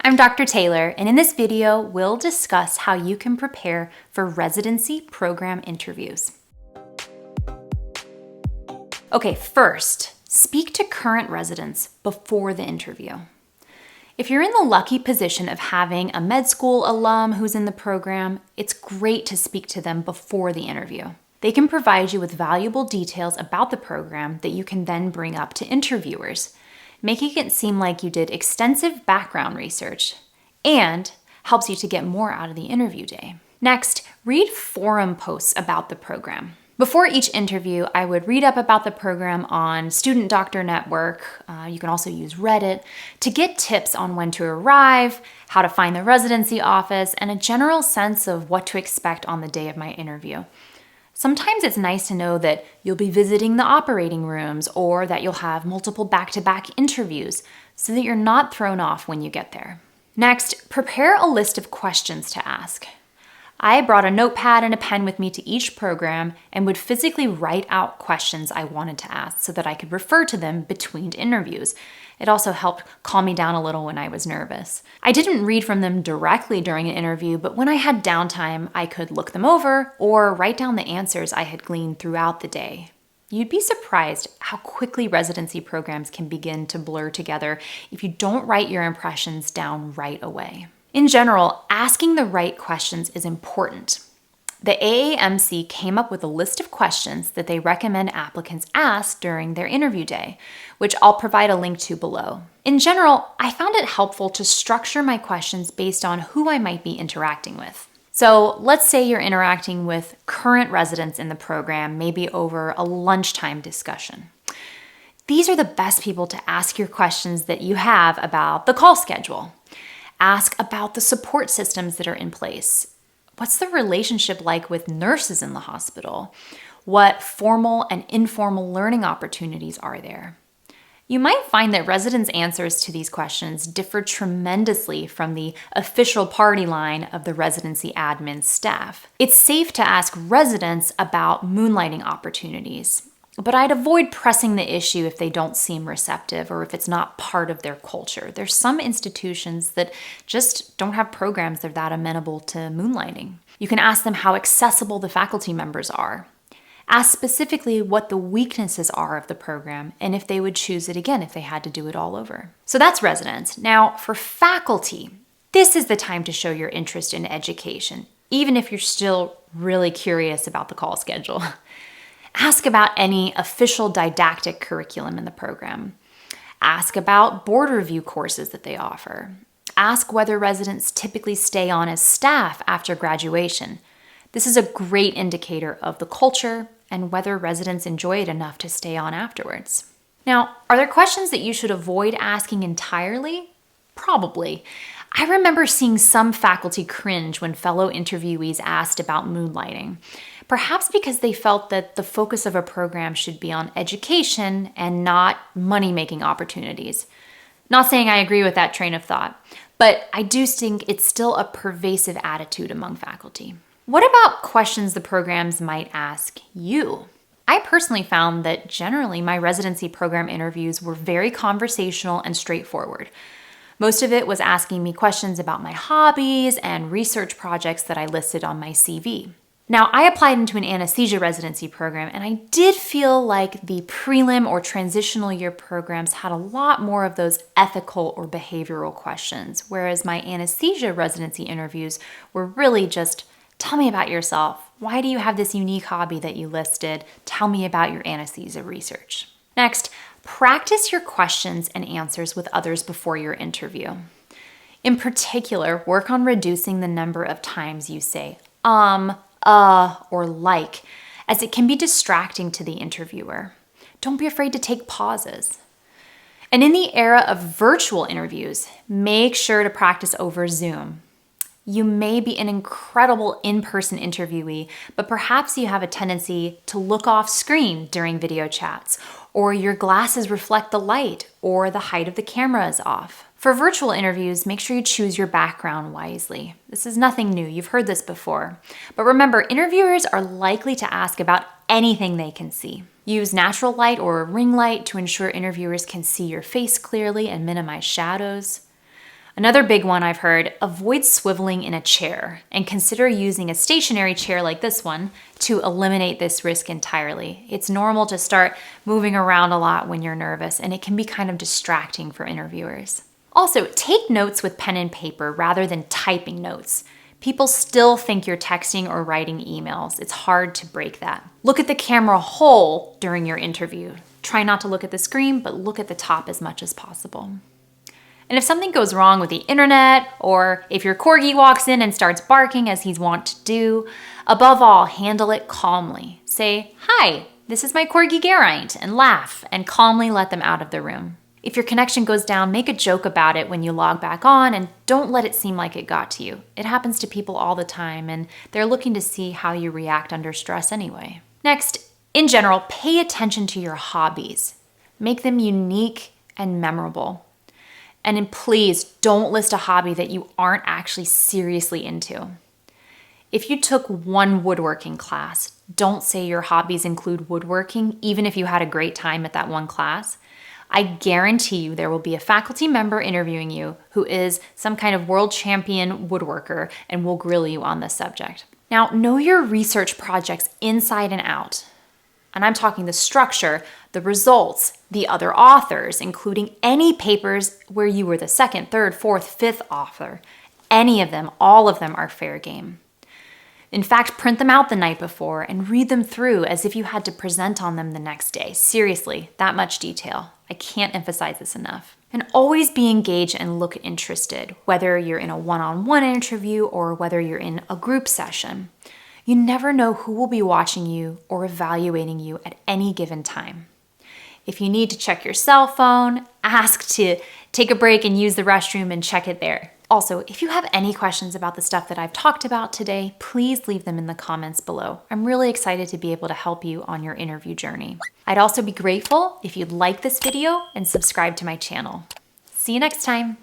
I'm Dr. Taylor, and in this video, we'll discuss how you can prepare for residency program interviews. Okay, first, speak to current residents before the interview. If you're in the lucky position of having a med school alum who's in the program, it's great to speak to them before the interview. They can provide you with valuable details about the program that you can then bring up to interviewers, making it seem like you did extensive background research and helps you to get more out of the interview day. Next, read forum posts about the program. Before each interview, I would read up about the program on Student Doctor Network. You can also use Reddit to get tips on when to arrive, how to find the residency office, and a general sense of what to expect on the day of my interview. Sometimes it's nice to know that you'll be visiting the operating rooms or that you'll have multiple back-to-back interviews so that you're not thrown off when you get there. Next, prepare a list of questions to ask. I brought a notepad and a pen with me to each program and would physically write out questions I wanted to ask so that I could refer to them between interviews. It also helped calm me down a little when I was nervous. I didn't read from them directly during an interview, but when I had downtime, I could look them over or write down the answers I had gleaned throughout the day. You'd be surprised how quickly residency programs can begin to blur together if you don't write your impressions down right away. In general, asking the right questions is important. The AAMC came up with a list of questions that they recommend applicants ask during their interview day, which I'll provide a link to below. In general, I found it helpful to structure my questions based on who I might be interacting with. So let's say you're interacting with current residents in the program, maybe over a lunchtime discussion. These are the best people to ask your questions that you have about the call schedule. Ask about the support systems that are in place. What's the relationship like with nurses in the hospital? What formal and informal learning opportunities are there? You might find that residents' answers to these questions differ tremendously from the official party line of the residency admin staff. It's safe to ask residents about moonlighting opportunities, but I'd avoid pressing the issue if they don't seem receptive or if it's not part of their culture. There's some institutions that just don't have programs that are that amenable to moonlighting. You can ask them how accessible the faculty members are. Ask specifically what the weaknesses are of the program and if they would choose it again if they had to do it all over. So that's residents. Now, for faculty, this is the time to show your interest in education, even if you're still really curious about the call schedule. Ask about any official didactic curriculum in the program. Ask about board review courses that they offer. Ask whether residents typically stay on as staff after graduation. This is a great indicator of the culture and whether residents enjoy it enough to stay on afterwards. Now, are there questions that you should avoid asking entirely? Probably. I remember seeing some faculty cringe when fellow interviewees asked about moonlighting, perhaps because they felt that the focus of a program should be on education and not money-making opportunities. Not saying I agree with that train of thought, but I do think it's still a pervasive attitude among faculty. What about questions the programs might ask you? I personally found that generally my residency program interviews were very conversational and straightforward. Most of it was asking me questions about my hobbies and research projects that I listed on my CV. Now, I applied into an anesthesia residency program, and I did feel like the prelim or transitional year programs had a lot more of those ethical or behavioral questions, whereas my anesthesia residency interviews were really just, tell me about yourself. Why do you have this unique hobby that you listed? Tell me about your anesthesia research. Next, practice your questions and answers with others before your interview. In particular, work on reducing the number of times you say, or like, as it can be distracting to the interviewer. Don't be afraid to take pauses. And in the era of virtual interviews, make sure to practice over Zoom. You may be an incredible in-person interviewee, but perhaps you have a tendency to look off screen during video chats, or your glasses reflect the light, or the height of the camera is off. For virtual interviews, make sure you choose your background wisely. This is nothing new, you've heard this before. But remember, interviewers are likely to ask about anything they can see. Use natural light or a ring light to ensure interviewers can see your face clearly and minimize shadows. Another big one I've heard, avoid swiveling in a chair and consider using a stationary chair like this one to eliminate this risk entirely. It's normal to start moving around a lot when you're nervous, and it can be kind of distracting for interviewers. Also, take notes with pen and paper rather than typing notes. People still think you're texting or writing emails. It's hard to break that. Look at the camera whole during your interview. Try not to look at the screen, but look at the top as much as possible. And if something goes wrong with the internet, or if your corgi walks in and starts barking as he's wont to do, above all, handle it calmly. Say, "Hi, this is my corgi Geraint," and laugh and calmly let them out of the room. If your connection goes down, make a joke about it when you log back on, and don't let it seem like it got to you. It happens to people all the time, and they're looking to see how you react under stress anyway. Next, in general, pay attention to your hobbies. Make them unique and memorable. And please don't list a hobby that you aren't actually seriously into. If you took one woodworking class, don't say your hobbies include woodworking, even if you had a great time at that one class. I guarantee you there will be a faculty member interviewing you who is some kind of world champion woodworker and will grill you on this subject. Now, know your research projects inside and out. And I'm talking the structure, the results, the other authors, including any papers where you were the second, third, fourth, fifth author. Any of them, all of them are fair game. In fact, print them out the night before and read them through as if you had to present on them the next day. Seriously, that much detail. I can't emphasize this enough. And always be engaged and look interested, whether you're in a one-on-one interview or whether you're in a group session. You never know who will be watching you or evaluating you at any given time. If you need to check your cell phone, ask to take a break and use the restroom and check it there. Also, if you have any questions about the stuff that I've talked about today, please leave them in the comments below. I'm really excited to be able to help you on your interview journey. I'd also be grateful if you'd like this video and subscribe to my channel. See you next time.